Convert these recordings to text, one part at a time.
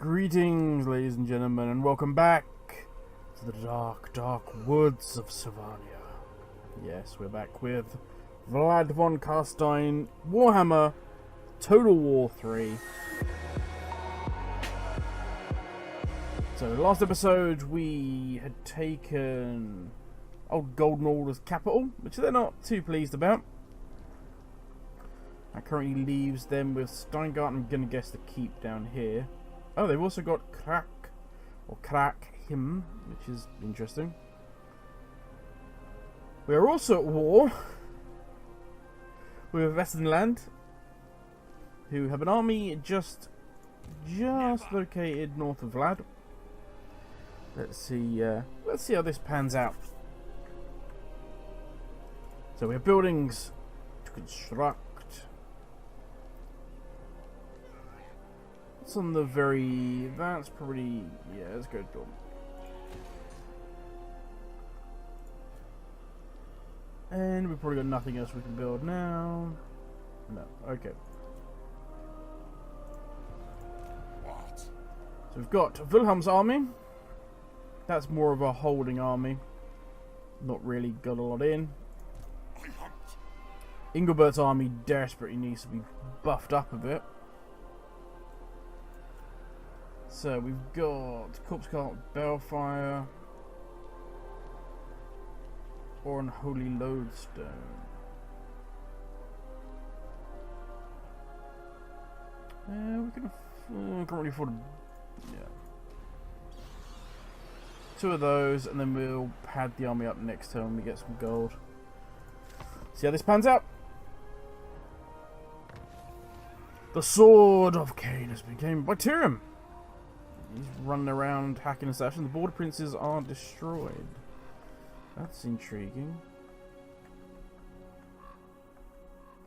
Greetings, ladies and gentlemen, and welcome back to the dark, dark woods of Savania. Yes, we're back with Vlad von Carstein, Warhammer, Total War 3. So, last episode we had taken Old Golden Order's capital, which they're not too pleased about. That currently leaves them with Steingart. I'm going to guess the keep down here. Oh, they've also got Krak-him, which is interesting. We are also at war with Westenland, who have an army just located north of Vlad. Let's see how this pans out. So we have buildings to construct. It's on the very... That's probably... Yeah, let's go to... And we've probably got nothing else we can build now. No, okay. What? So we've got Wilhelm's army. That's more of a holding army. Not really got a lot in. Ingilbert's army desperately needs to be buffed up a bit. So we've got Corpse Cart, Balefire, or Unholy Lodestone. We can can't really afford two of those, and then we'll pad the army up next turn when we get some gold. See how this pans out. The Sword of Cain has been claimed by Tyrion. He's running around hacking and slashing. The border princes are destroyed. That's intriguing.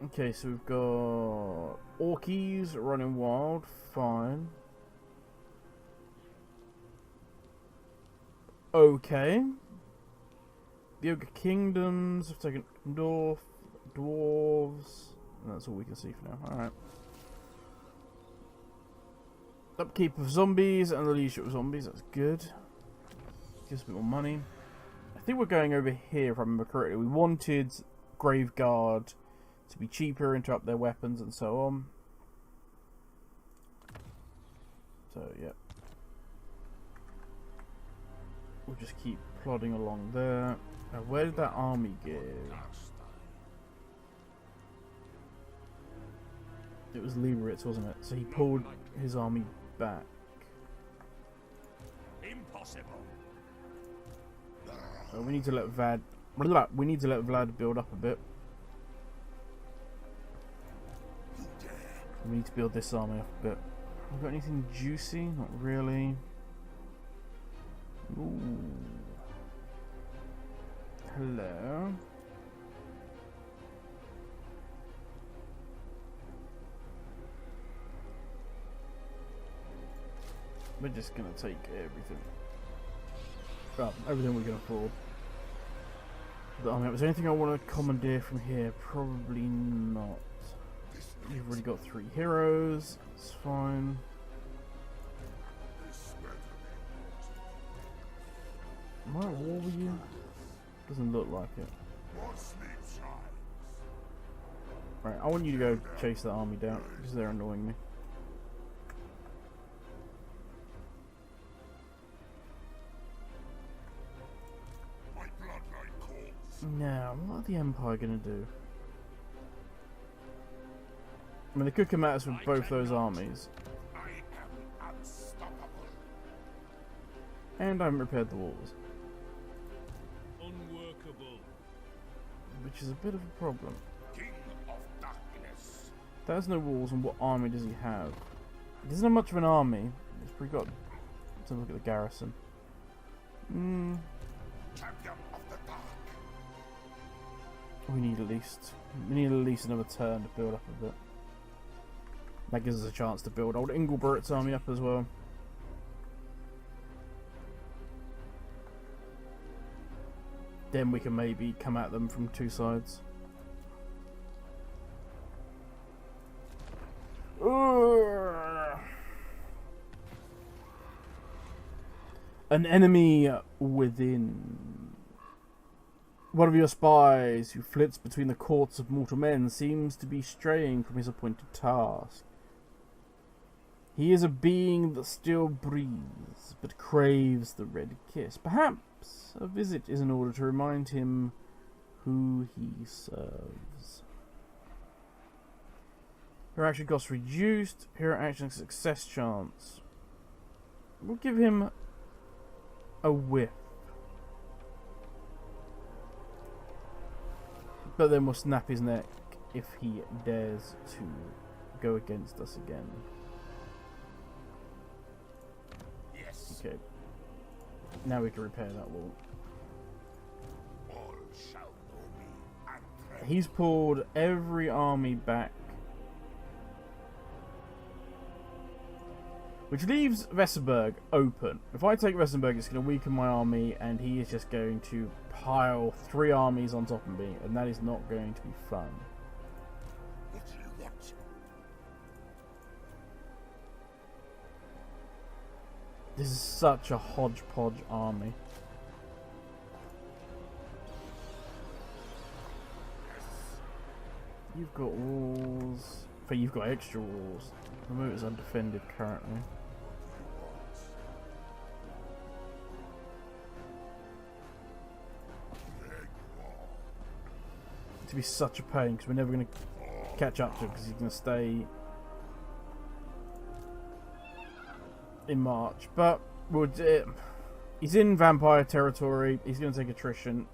Okay, so we've got Orkies running wild. Fine. Okay. The Ogre Kingdoms have taken Altdorf, Dwarves. And that's all we can see for now. Alright. Upkeep of zombies and the leadership of zombies, that's good. Gives a bit more money. I think we're going over here if I remember correctly. We wanted Graveguard to be cheaper and to up their weapons and so on. So, yeah. We'll just keep plodding along there. Now, where did that army go? It was Lieberitz, wasn't it? So he pulled his army back. Impossible. So we need to let Vlad build up a bit. We need to build this army up a bit. Have we got anything juicy? Not really. Ooh. Hello. We're just gonna take everything. Well, everything we can afford. But, I mean, was there anything I want to commandeer from here? Probably not. We've already got 3 heroes. It's fine. Am I at war with you? Doesn't look like it. Right, I want you to go chase that army down because they're annoying me. Now, what are the Empire going to do? I mean, they could come at us with both those armies. And I haven't repaired the walls. Unworkable. Which is a bit of a problem. King of darkness. There's no walls, and what army does he have? He doesn't have much of an army. He's pretty got... Let's have a look at the garrison. Champion of the dark. We need at least another turn to build up a bit. That gives us a chance to build old Ingilbert's army up as well. Then we can maybe come at them from 2 sides. An enemy within. One of your spies who flits between the courts of mortal men seems to be straying from his appointed task. He is a being that still breathes, but craves the red kiss. Perhaps a visit is in order to remind him who he serves. Hero action cost reduced. Hero action success chance. We'll give him a whiff. But then we'll snap his neck if he dares to go against us again. Yes. Okay. Now we can repair that wall. All shall know me and tremble. He's pulled every army back. Which leaves Vessenberg open. If I take Vessenberg, it's going to weaken my army, and he is just going to pile 3 armies on top of me, and that is not going to be fun. What do you want? This is such a hodgepodge army. You've got walls, but you've got extra walls. The moat is undefended currently. To be such a pain because we're never going to catch up to him because he's going to stay in March. But he's in vampire territory. He's going to take attrition.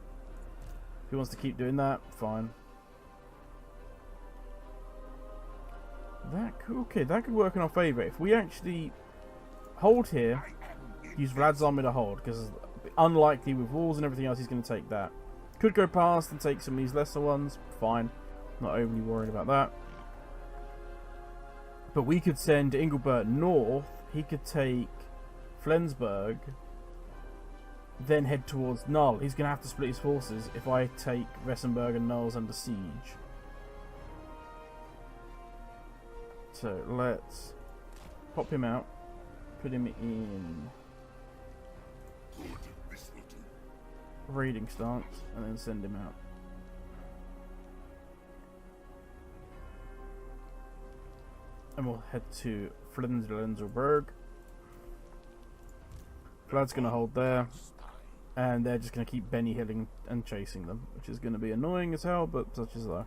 If he wants to keep doing that, fine. That could work in our favour. If we actually hold here, use Vlad's army to hold, because unlikely with walls and everything else, he's going to take that. Could go past and take some of these lesser ones. Fine. Not overly worried about that. But we could send Ingolbert north. He could take Flensburg. Then head towards Null. He's going to have to split his forces if I take Vessenberg and Null's under siege. So let's pop him out. Put him in raiding stance and then send him out. And we'll head to Flensburg. Vlad's going to hold there. And they're just going to keep Benny hilling and chasing them, which is going to be annoying as hell, but such is life.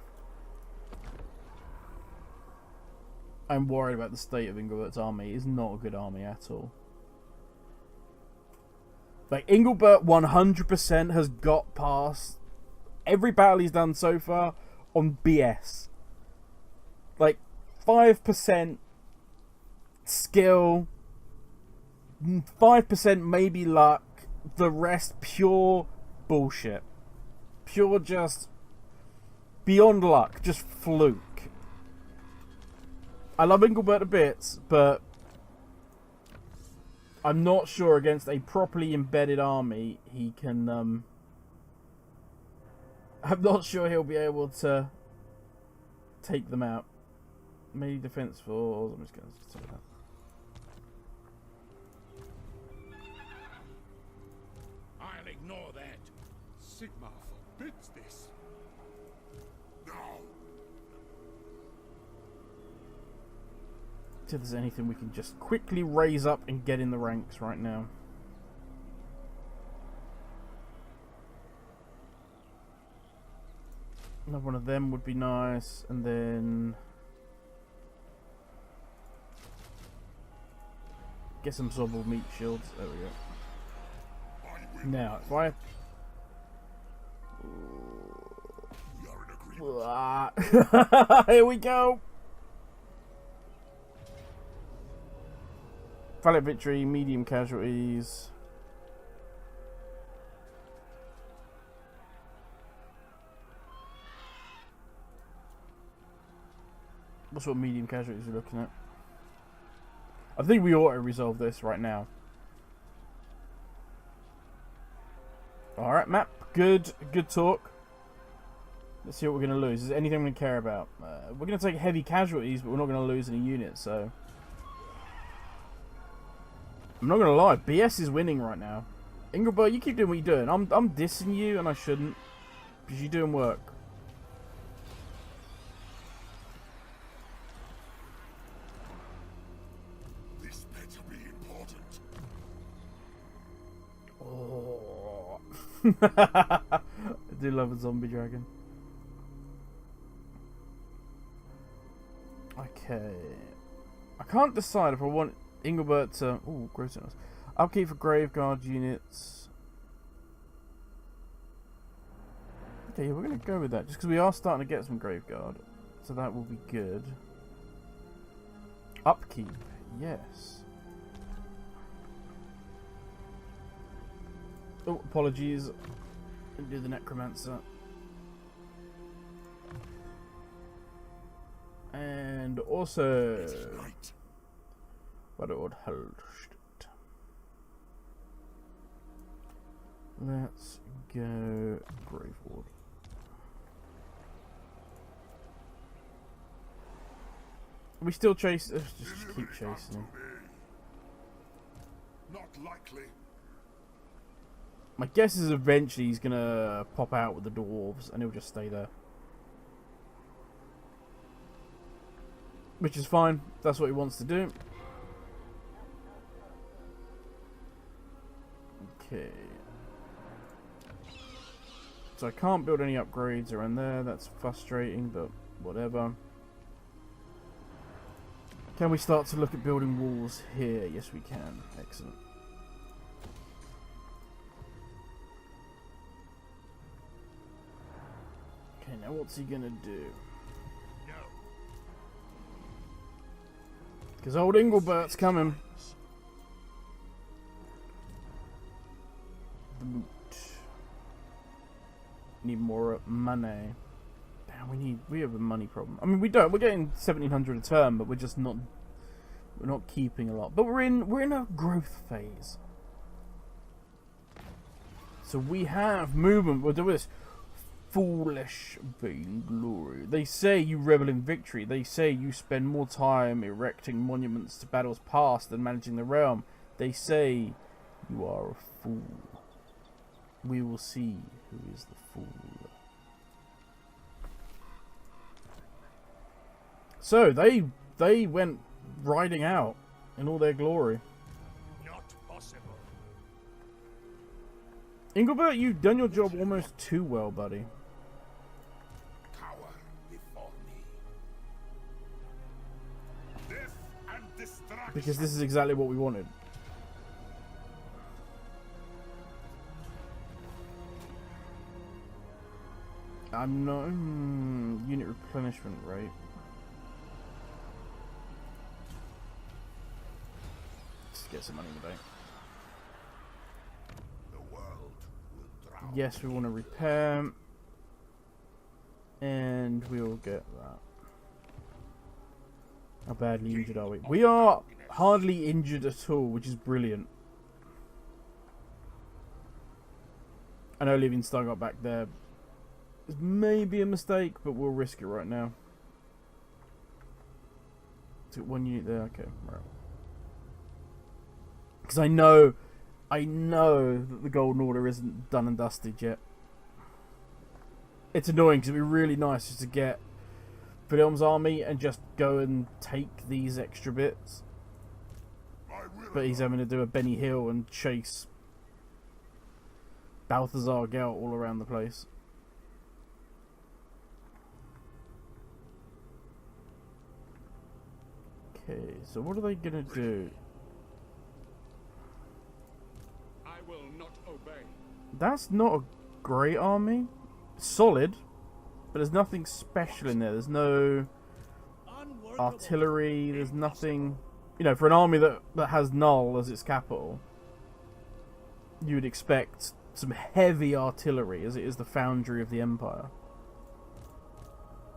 I'm worried about the state of Ingolbert's army. It's not a good army at all. Like, Ingolbert 100% has got past every battle he's done so far on BS. Like, 5% skill, 5% maybe luck, the rest pure bullshit. Pure just beyond luck, just fluke. I love Ingolbert to bits, but I'm not sure against a properly embedded army he can, I'm not sure he'll be able to take them out. Maybe defense force, I'm just going to say that. I'll ignore that. Sigma forbids this. No. See if there's anything we can just quickly raise up and get in the ranks right now. Another one of them would be nice, and then get some Zobel meat shields. There we go. Now, if I We are in agreement. here we go. Valiant victory, medium casualties. What sort of medium casualties we're looking at? I think we ought to resolve this right now. Alright, map. Good talk. Let's see what we're going to lose. Is there anything we care about? We're going to take heavy casualties, but we're not going to lose any units, so... I'm not gonna lie, BS is winning right now. Engelbert, you keep doing what you're doing. I'm dissing you, and I shouldn't, because you're doing work. This better be important. Oh. I do love a zombie dragon. Okay. I can't decide if I want Engelbert to... Ooh, gross. Upkeep for Graveguard units. Okay, we're going to go with that. Just because we are starting to get some Graveguard. So that will be good. Upkeep. Yes. Oh, apologies. Didn't do the Necromancer. And also... What Let's go Grave Ward. We still chase. Let's just keep chasing him. Not likely. My guess is eventually he's gonna pop out with the dwarves and he'll just stay there. Which is fine. That's what he wants to do. Okay. So I can't build any upgrades around there. That's frustrating, but whatever. Can we start to look at building walls here? Yes, we can. Excellent. Okay, now what's he gonna do? Because old Engelbert's coming. Loot. Need more money. Damn, we have a money problem. I mean, we don't. We're getting 1,700 a term, but we're just not. We're not keeping a lot. But we're in a growth phase. So we have movement. We'll do this. Foolish vainglory. They say you revel in victory. They say you spend more time erecting monuments to battles past than managing the realm. They say you are a fool. We will see who is the fool. So they went riding out in all their glory. Not possible. Engelbert, you've done your job almost too well, buddy. Cower before me. Death and destruction. Because this is exactly what we wanted. I'm not... unit replenishment rate. Let's get some money in the bank. The world will drown. Yes, we want to repair. And we will get that. How badly injured are we? We are hardly injured at all, which is brilliant. I know leaving Stargard back there is maybe a mistake, but we'll risk it right now. Took one unit there, okay, right. Because I know that the Golden Order isn't done and dusted yet. It's annoying because it'd be really nice just to get Wilhelm's army and just go and take these extra bits. But he's having to do a Benny Hill and chase Balthazar Gelt all around the place. Okay, so what are they gonna do? I will not obey. That's not a great army. Solid, but there's nothing special in there. There's no artillery. There's nothing, you know, for an army that has Null as its capital. You would expect some heavy artillery, as it is the foundry of the Empire.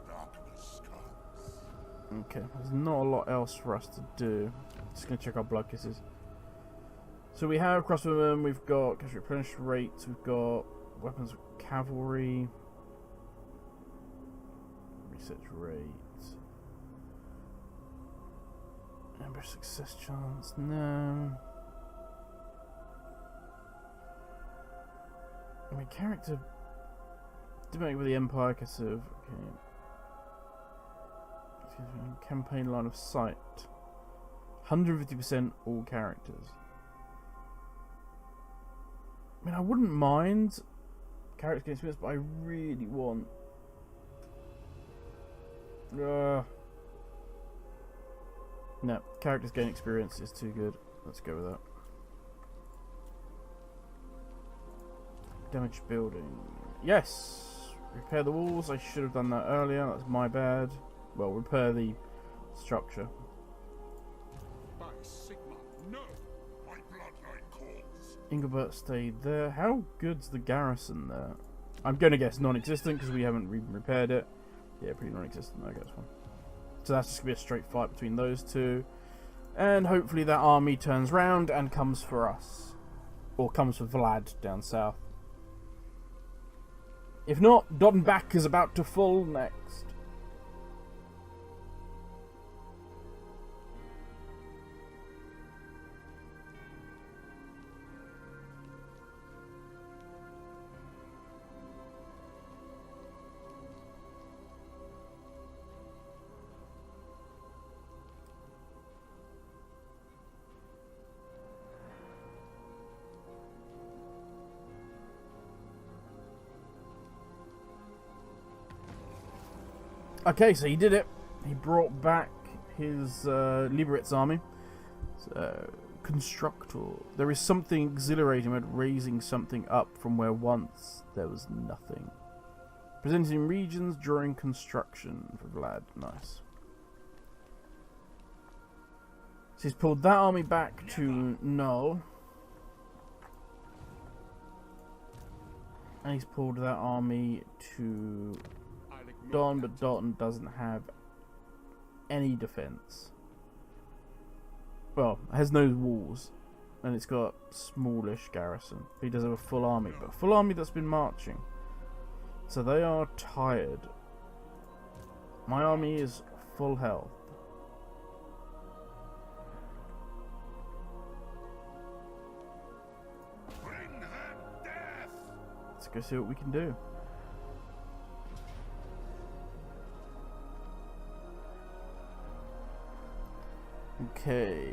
Darkness comes. Okay, there's not a lot else for us to do. Just gonna check our blood kisses. So we have crossbowmen, we've got cash replenish rates, we've got weapons of cavalry, research rate, ambush success chance, no. character debating with the Empire because of campaign line of sight. 150% all characters. I mean, I wouldn't mind character gain experience, but I really want. No, characters gain experience is too good. Let's go with that. Damaged building. Yes! Repair the walls. I should have done that earlier. That's my bad. Well, repair the structure. By Sigma, no! My bloodline calls. Engelbert stayed there. How good's the garrison there? I'm going to guess non-existent because we haven't even repaired it. Yeah, pretty non-existent. I guess one. So that's just going to be a straight fight between those two. And hopefully that army turns round and comes for us. Or comes for Vlad down south. If not, Dottenbach is about to fall next. Okay, so he did it. He brought back his Liberitz army. Constructor. There is something exhilarating about raising something up from where once there was nothing. Presenting regions during construction for Vlad. Nice. So he's pulled that army back to Null. And he's pulled that army to Don, but Dalton doesn't have any defense. Well, it has no walls, and it's got smallish garrison. He does have a full army, but a full army that's been marching. So they are tired. My army is full health. Bring them death! Let's go see what we can do. Okay.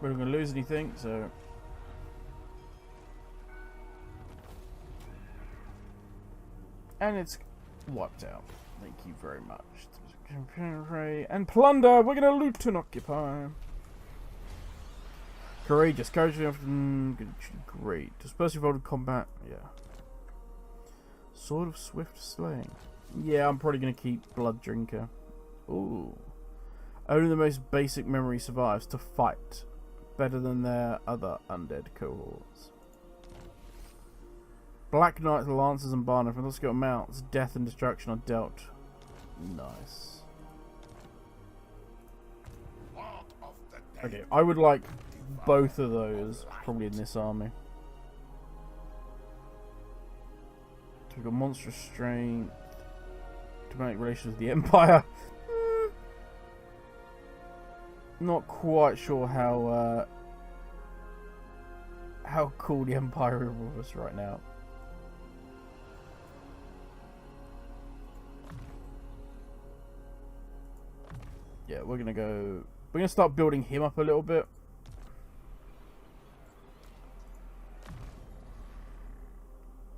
We're not going to lose anything, so... And it's wiped out. Thank you very much. And plunder! We're gonna loot and occupy. Courageous. Courage often great. Dispersive involved in combat. Yeah. Sword of Swift Slaying. Yeah, I'm probably gonna keep Blood Drinker. Ooh. Only the most basic memory survives to fight. Better than their other undead cohorts. Black Knights, Lancers, and Barner from Let's Go Mounts. Death and destruction are dealt. Nice. Okay, I would like both of those probably in this army. So we've got monstrous strength, diplomatic relations with the Empire. Not quite sure how cool the Empire is with us right now. Yeah, we're gonna start building him up a little bit.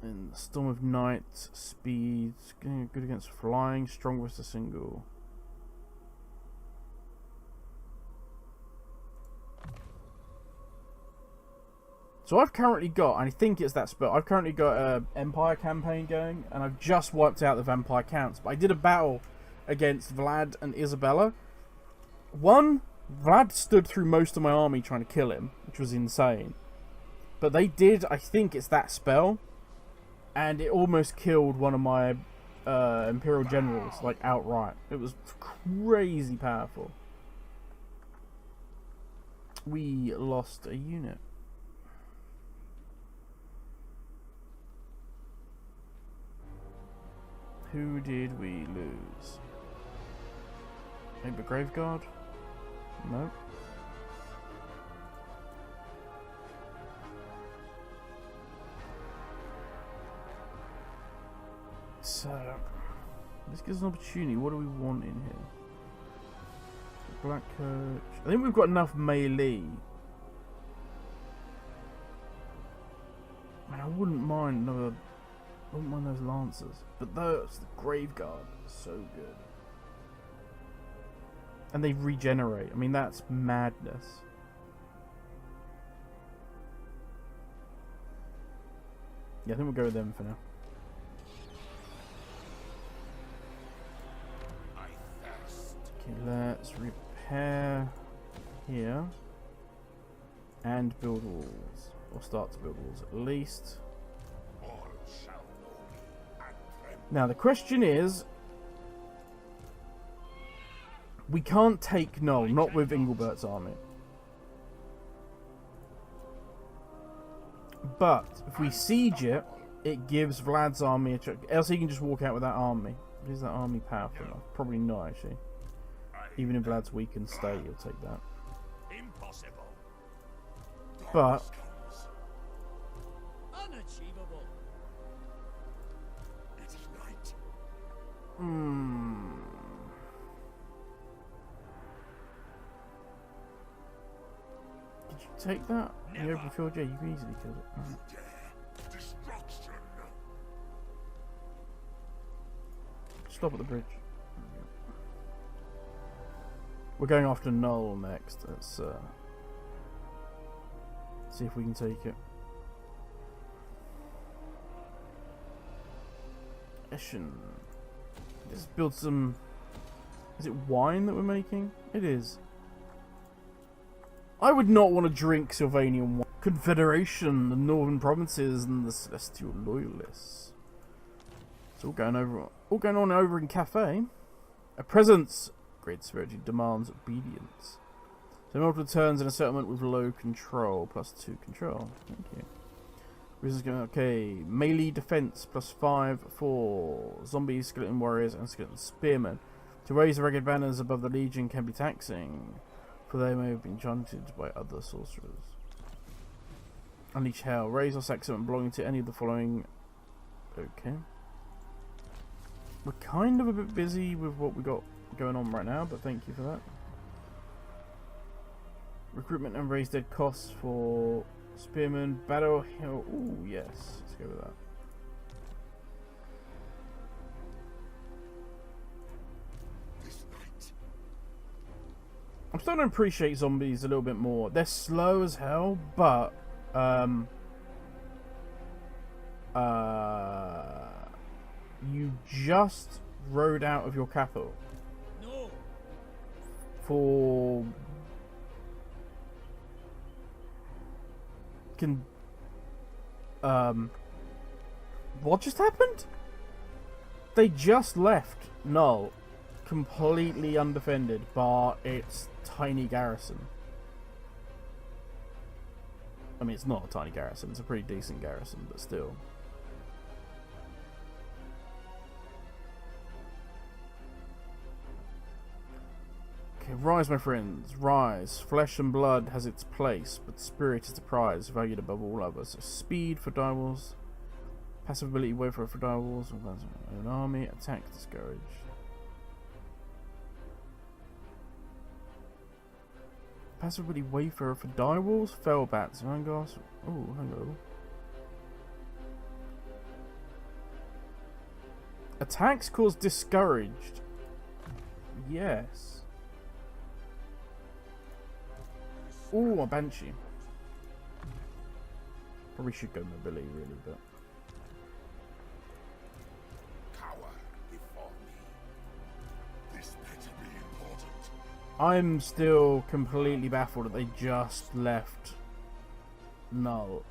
And Storm of Night, speed, good against flying, strong versus single. So I've currently got, and I think it's that spell, I've currently got an Empire campaign going, and I've just wiped out the Vampire Counts. But I did a battle against Vlad and Isabella. Vlad stood through most of my army trying to kill him, which was insane. But they did, I think it's that spell, and it almost killed one of my Imperial Generals, like, outright. It was crazy powerful. We lost a unit. Who did we lose? Maybe Graveguard? No. So, this gives us an opportunity. What do we want in here? Black coach. I think we've got enough melee. Man, I wouldn't mind another. I wouldn't mind those lancers, but those the Graveguard are so good, and they regenerate. I mean, that's madness. Yeah, I think we'll go with them for now. Okay, let's repair here and build walls, or start to build walls at least. Now the question is, we can't take Null, not with Ingilbert's army. But if we siege it, it gives Vlad's army a check. Else he can just walk out with that army. Is that army powerful enough? Probably not, actually. Even if Vlad's weakened state, you'll take that. Impossible. But Unachievable. It is night. Did you take that? In the open field? Yeah, you easily killed it. Dare. Destruction. Stop at the bridge. We're going after Null next. Let's see if we can take it. Eschen. Let's build some. Is it wine that we're making? It is. I would not want to drink Sylvanian wine. Confederation, the Northern Provinces, and the Celestial Loyalists. It's all going on over in Cafe. A presence. Great Spirit demands obedience. So multiple turns in a settlement with low control. +2 control. Thank you. Reasons going okay. Melee defense +5 for zombies, skeleton warriors, and skeleton spearmen. To raise the ragged banners above the legion can be taxing, for they may have been chanted by other sorcerers. Unleash hell. Raise or sack settlement belonging to any of the following. Okay. We're kind of a bit busy with what we got going on right now, but thank you for that. Recruitment and raise dead costs for spearmen. Battle hill. Ooh, yes. Let's go with that. This night. I'm starting to appreciate zombies a little bit more. They're slow as hell, but you just rode out of your capital. No. For what just happened? They just left Null completely undefended bar its tiny garrison. I mean, it's not a tiny garrison, it's a pretty decent garrison, but still. Rise, my friends, rise. Flesh and blood has its place, but spirit is the prize, valued above all others. Speed for direwolves. Passive ability, wayfarer for direwolves. An army, attack, discourage. Passive ability, wayfarer for direwolves. Fell bats, vanguards. Oh, hello. Attacks cause discouraged. Yes. Ooh, a Banshee. Probably should go mobility, really, but... Cower before me. This better be important. I'm still completely baffled that they just left Null.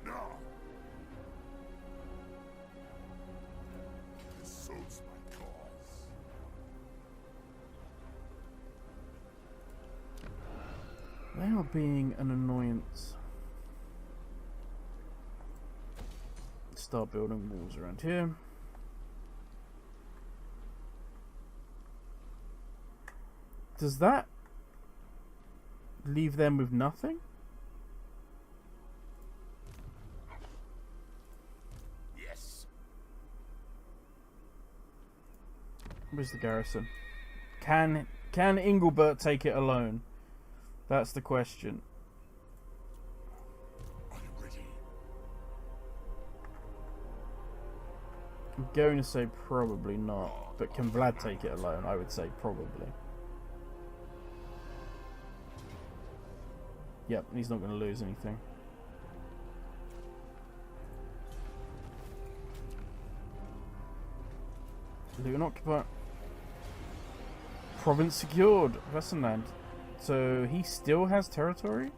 No. This suits my cause. They are being an annoyance. start building walls around here. Does that leave them with nothing? Yes. Where's the garrison? Can Engelbert take it alone? That's the question. I am ready. I'm going to say probably not, but can Vlad take it alone? I would say probably. Yep, he's not going to lose anything. Loot and occupy. Province secured. Westerland. So he still has territory?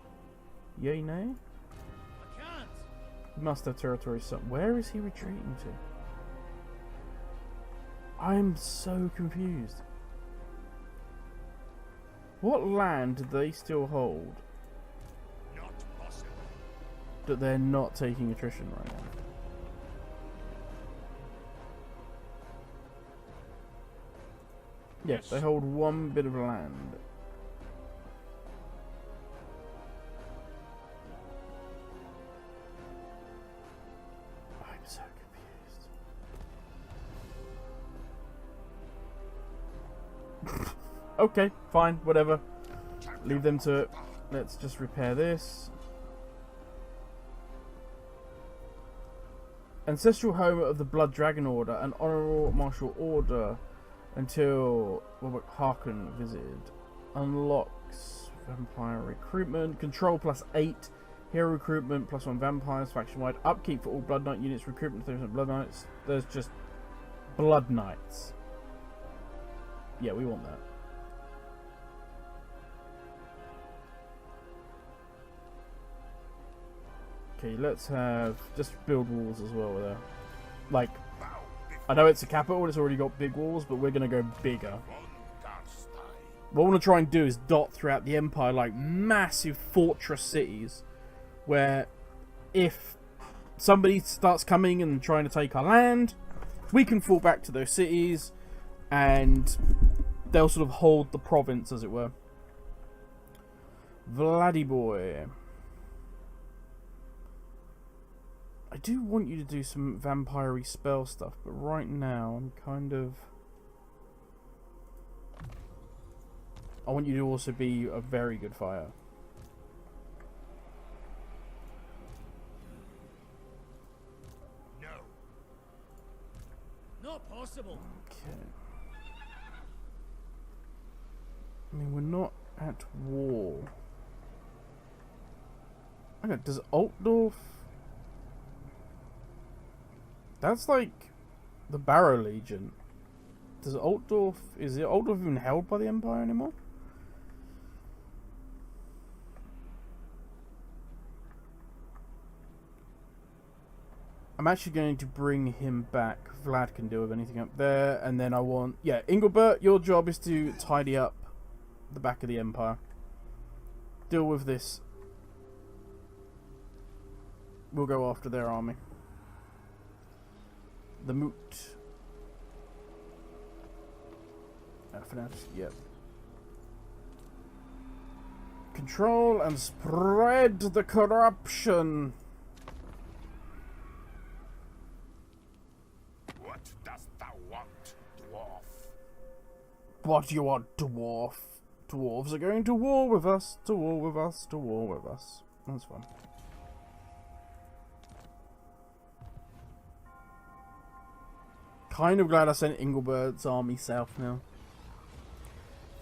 Yay, nay? I can't. He must have territory somewhere. Where is he retreating to? I am so confused. What land do they still hold Not possible. that they're not taking attrition right now? Yes, they hold one bit of land. I'm so confused. Okay, fine, whatever. Leave them to it. Let's just repair this. Ancestral home of the Blood Dragon Order, an honorable martial order until Robert Harkin visited. Unlocks vampire recruitment, control +8, hero recruitment +1 vampires, faction wide, upkeep for all Blood Knight units, recruitment 30% Blood Knights. There's just Blood Knights. Yeah, we want that. Okay, let's have just build walls as well there. Like, I know it's a capital, it's already got big walls, but we're going to go bigger. What I want to try and do is dot throughout the empire like massive fortress cities where if somebody starts coming and trying to take our land, we can fall back to those cities and they'll sort of hold the province, as it were. Vladiboy. I do want you to do some vampire-y spell stuff, but right now I'm kind of... I want you to also be a very good fighter. No. Not possible. Okay. I mean, we're not at war. Okay, does Altdorf... That's like the Barrow Legion. Does Altdorf... Is Altdorf even held by the Empire anymore? I'm actually going to bring him back. Vlad can deal with anything up there. And then I want... Yeah, Engelbert, your job is to tidy up the back of the Empire. Deal with this. We'll go after their army. The Moot. Yep. Control and spread the corruption. What dost thou want, dwarf? What do you want, dwarf? Dwarves are going to war with us, to war with us, to war with us. That's fun. Kind of glad I sent Engelbert's army south now.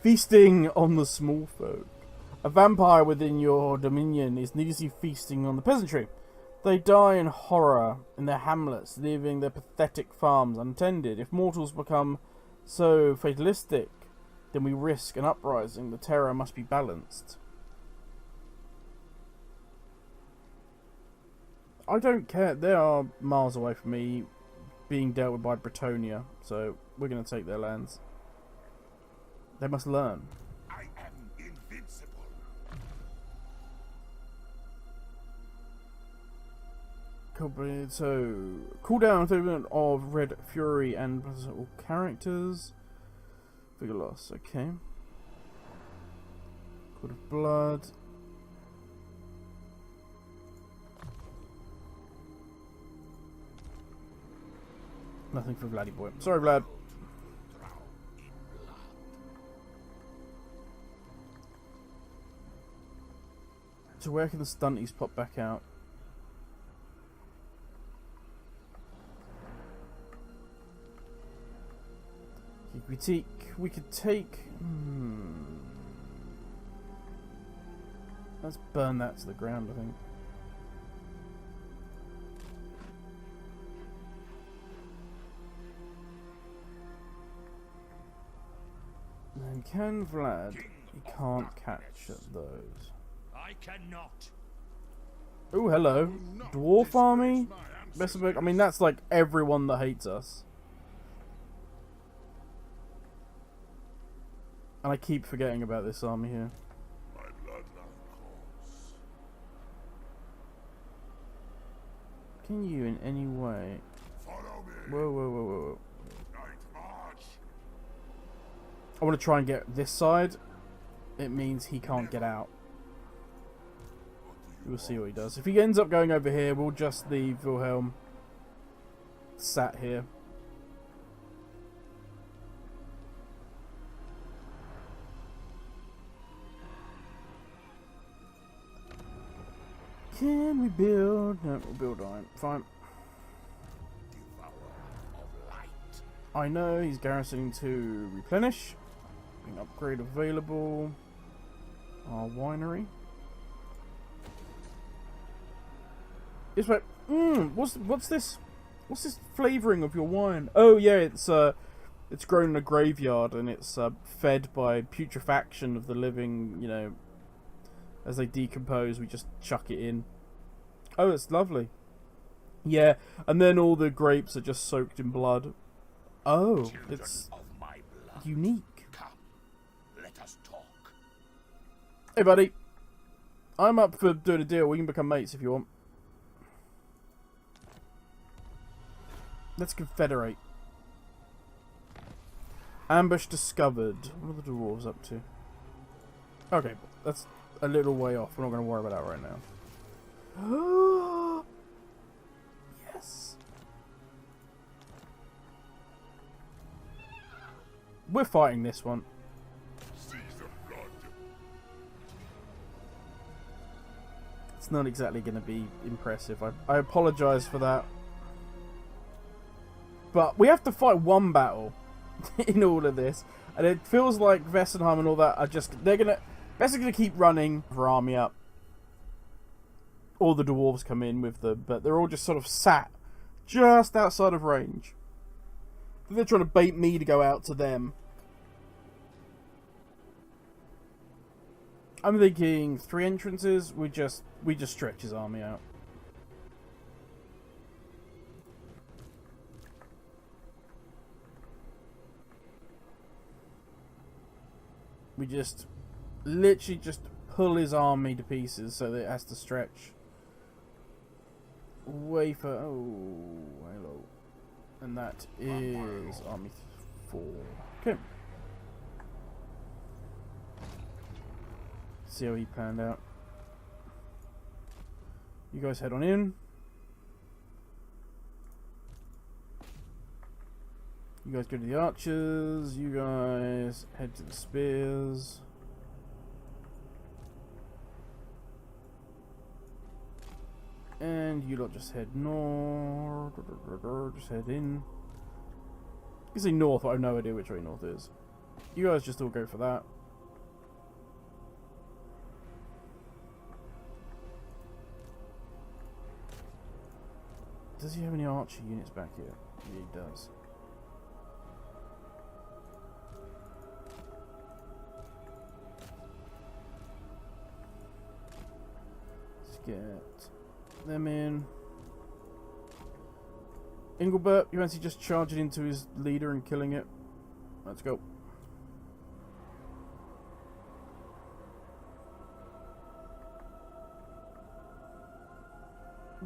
Feasting on the small folk. A vampire within your dominion is needlessly feasting on the peasantry. They die in horror in their hamlets, leaving their pathetic farms untended. If mortals become so fatalistic, then we risk an uprising. The terror must be balanced. I don't care. They are miles away from me, being dealt with by Bretonia, so we're going to take their lands. They must learn. I am invincible. So, cooldown 30% of Red Fury and all characters. Figure loss, okay. Code of Blood. Nothing for Vladdy Boy. Sorry, Vlad. So where can the stunties pop back out? We could take. Let's burn that to the ground, I think. And can Vlad? He can't catch those. I cannot. Oh, hello. Dwarf army? Besserberg? I mean, that's like everyone that hates us. And I keep forgetting about this army here. My bloodline calls. Can you in any way... Follow me. Whoa, whoa, whoa, whoa, whoa. Night march. I want to try and get this side. It means he can't get out. We'll see what he does. If he ends up going over here, we'll just leave Wilhelm sat here. Can we build? No, we'll build iron. Fine. Devourer of light. I know he's garrisoning to replenish. Being upgrade available. Our winery. This way. What's this? What's this flavouring of your wine? Oh yeah, it's grown in a graveyard and it's fed by putrefaction of the living. You know, as they decompose, we just chuck it in. Oh, it's lovely. Yeah, and then all the grapes are just soaked in blood. Oh, Children it's of my blood. unique. Come, let us talk. Hey, buddy. I'm up for doing a deal. We can become mates if you want. Let's confederate. Ambush discovered. What are the dwarves up to? Okay, that's a little way off. We're not going to worry about that right now. Yes. We're fighting this one. Seize the blood. It's not exactly going to be impressive. I apologise for that. But we have to fight one battle in all of this. And it feels like Vessenheim and all that are just... They're basically going to keep running their army up. All the dwarves come in with them. But they're all just sort of sat just outside of range. They're trying to bait me to go out to them. I'm thinking 3 entrances. We just stretch his army out. We just literally just pull his army to pieces so that it has to stretch. Wafer. Oh, hello. And that is army 4. Okay. See how he planned out. You guys head on in. You guys go to the archers. You guys head to the spears. And you lot just head north. Just head in. You say north, but I have no idea which way north is. You guys just all go for that. Does he have any archer units back here? Yeah, he does. Let's get them in. Engelbert, you fancy just charging into his leader and killing it? Let's go.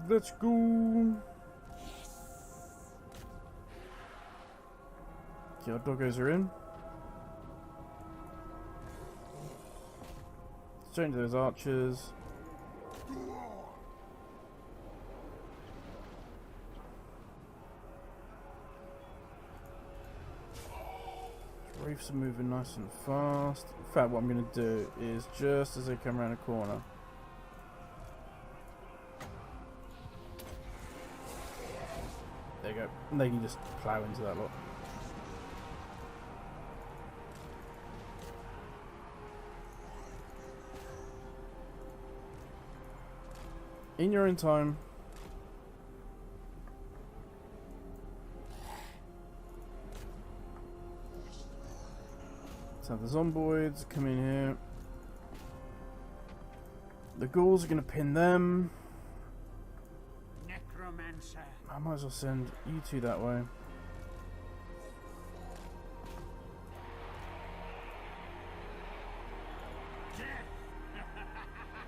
Let's go. Okay, our doggos are in. Straight into those archers. Reefs are moving nice and fast. In fact, what I'm going to do is just as they come around the corner. There you go. And they can just plough into that lot. In your own time. So the zomboids come in here. The ghouls are going to pin them. Necromancer. I might as well send you two that way.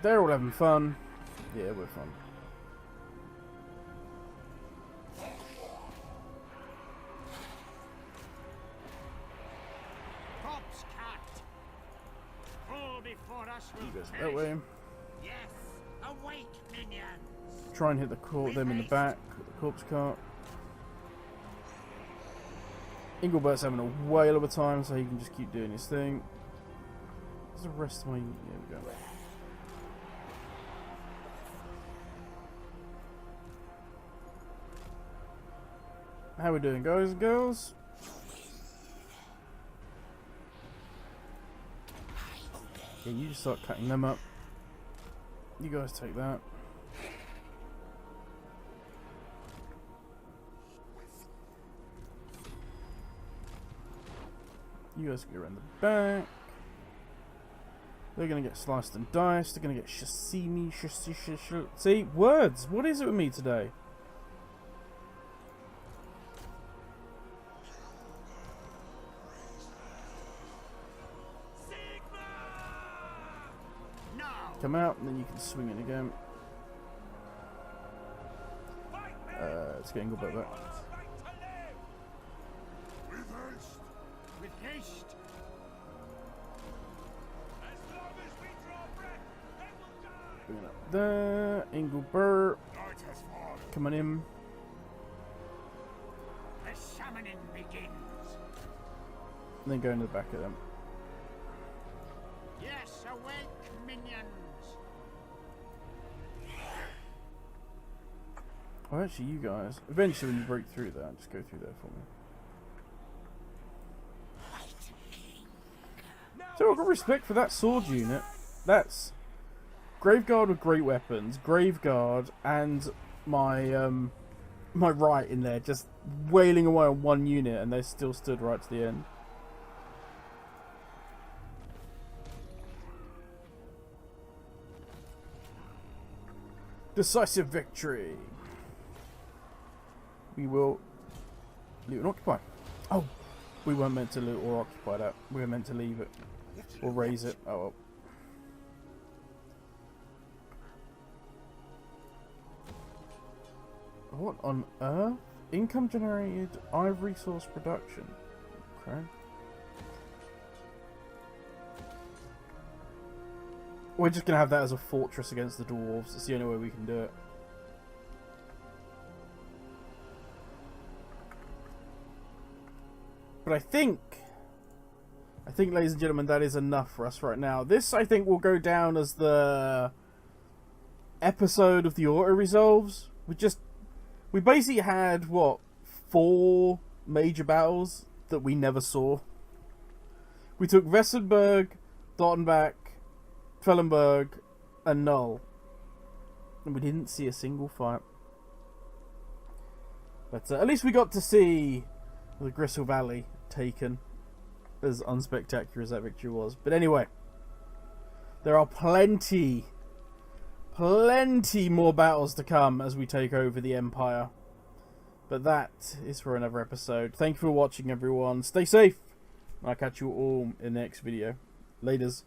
They're all having fun. Yeah, we're fun. Corpse cat. All before us will You guys perish. that way. Yes. Awake, minions. Try and hit them in the back with the corpse cart. Inglebert's having a whale of a time, so he can just keep doing his thing. Where's the rest of my... There we go. How we doing, guys and girls? Yeah, you just start cutting them up. You guys take that. You guys go around the back. They're gonna get sliced and diced. They're gonna get sashimi. See, words. What is it with me today? Come out, and then you can swing it again. Let's get Engelbert back. With haste. As long as we draw breath, they will die. Bring it up there. Engelbert. Night has fallen. Come on in. The summoning begins. And then go into the back of them. Yes, awake, minions. Oh, actually, you guys. Eventually, when you break through that, just go through there for me. So I've got respect for that sword unit. That's Graveguard with great weapons, Graveguard, and my my right in there just wailing away on one unit, and they still stood right to the end. Decisive victory. We will loot and occupy. Oh, we weren't meant to loot or occupy that. We were meant to leave it or raise it. Oh well. What on earth? Income generated ivory source production. Okay. We're just gonna have that as a fortress against the dwarves. It's the only way we can do it. But I think, ladies and gentlemen, that is enough for us right now. This, I think, will go down as the episode of the auto resolves. We basically had, what, 4 major battles that we never saw. We took Vessenberg, Dottenbach, Fellenberg, and Null. And we didn't see a single fight. But at least we got to see the Gristle Valley taken, as unspectacular as that victory was. But anyway, there are plenty more battles to come as we take over the Empire. But that is for another episode. Thank you for watching, everyone. Stay safe. I'll catch you all in the next video. Laters.